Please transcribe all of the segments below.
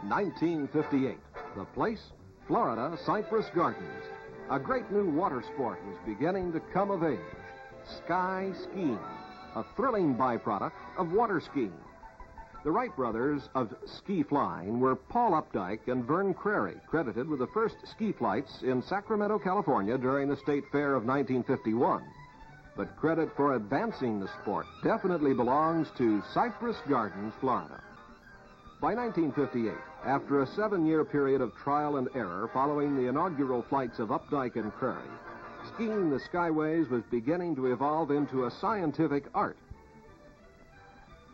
1958. The place, Florida Cypress Gardens. A great new water sport was beginning to come of age. Sky skiing, a thrilling byproduct of water skiing. The Wright brothers of ski flying were Paul Updike and Vern Crary, credited with the first ski flights in Sacramento, California during the State Fair of 1951. But credit for advancing the sport definitely belongs to Cypress Gardens, Florida. By 1958, after a 7-year period of trial and error following the inaugural flights of Updike and Crary, skiing the Skyways was beginning to evolve into a scientific art.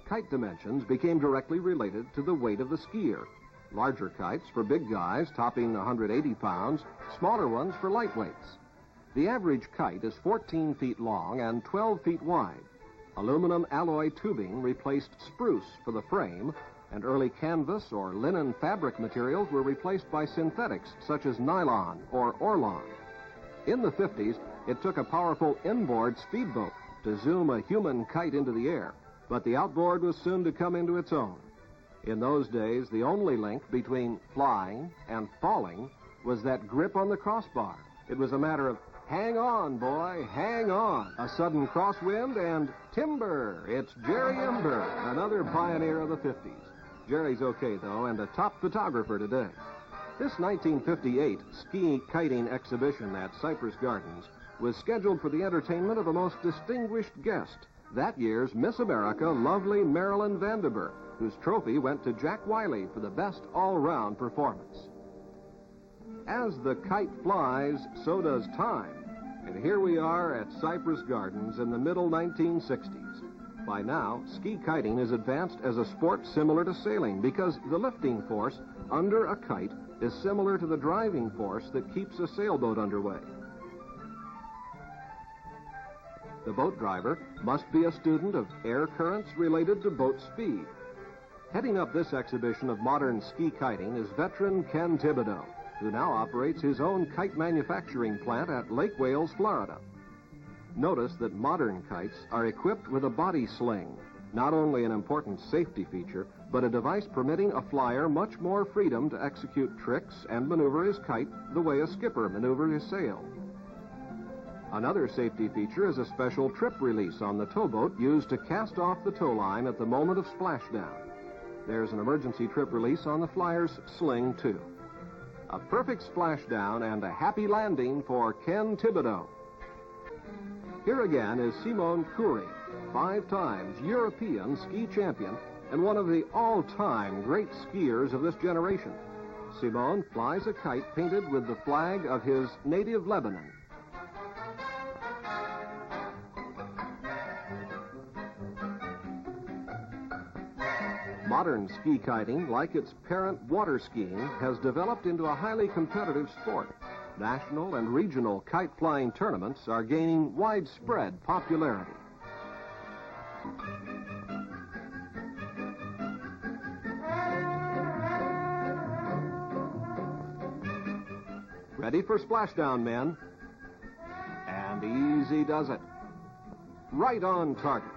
Kite dimensions became directly related to the weight of the skier. Larger kites for big guys topping 180 pounds, smaller ones for lightweights. The average kite is 14 feet long and 12 feet wide. Aluminum alloy tubing replaced spruce for the frame, and early canvas or linen fabric materials were replaced by synthetics such as nylon or Orlon. In the 50s, it took a powerful inboard speedboat to zoom a human kite into the air, but the outboard was soon to come into its own. In those days, the only link between flying and falling was that grip on the crossbar. It was a matter of, hang on, boy, hang on. A sudden crosswind and timber. It's Jerry Ember, another pioneer of the 50s. Jerry's okay, though, and a top photographer today. This 1958 ski kiting exhibition at Cypress Gardens was scheduled for the entertainment of a most distinguished guest, that year's Miss America, lovely Marilyn Vanderburg, whose trophy went to Jack Wiley for the best all-round performance. As the kite flies, so does time. And here we are at Cypress Gardens in the middle 1960s. By now, ski kiting is advanced as a sport similar to sailing because the lifting force under a kite is similar to the driving force that keeps a sailboat underway. The boat driver must be a student of air currents related to boat speed. Heading up this exhibition of modern ski kiting is veteran Ken Thibodeau, who now operates his own kite manufacturing plant at Lake Wales, Florida. Notice that modern kites are equipped with a body sling, not only an important safety feature, but a device permitting a flyer much more freedom to execute tricks and maneuver his kite the way a skipper maneuvers his sail. Another safety feature is a special trip release on the towboat used to cast off the tow line at the moment of splashdown. There's an emergency trip release on the flyer's sling, too. A perfect splashdown and a happy landing for Ken Thibodeau. Here again is Simone Curie, 5 times European ski champion and one of the all-time great skiers of this generation. Simone flies a kite painted with the flag of his native Lebanon. Modern ski kiting, like its parent water skiing, has developed into a highly competitive sport. National and regional kite flying tournaments are gaining widespread popularity. Ready for splashdown, men. And easy does it. Right on target.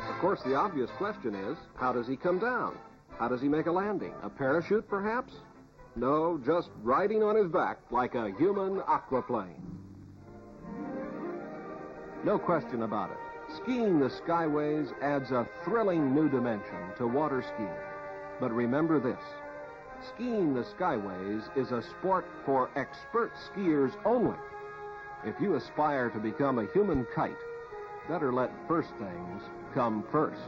Of course, the obvious question is, how does he come down? How does he make a landing? A parachute, perhaps? No, just riding on his back like a human aquaplane. No question about it. Skiing the Skyways adds a thrilling new dimension to water skiing. But remember this, skiing the Skyways is a sport for expert skiers only. If you aspire to become a human kite, better let first things come first.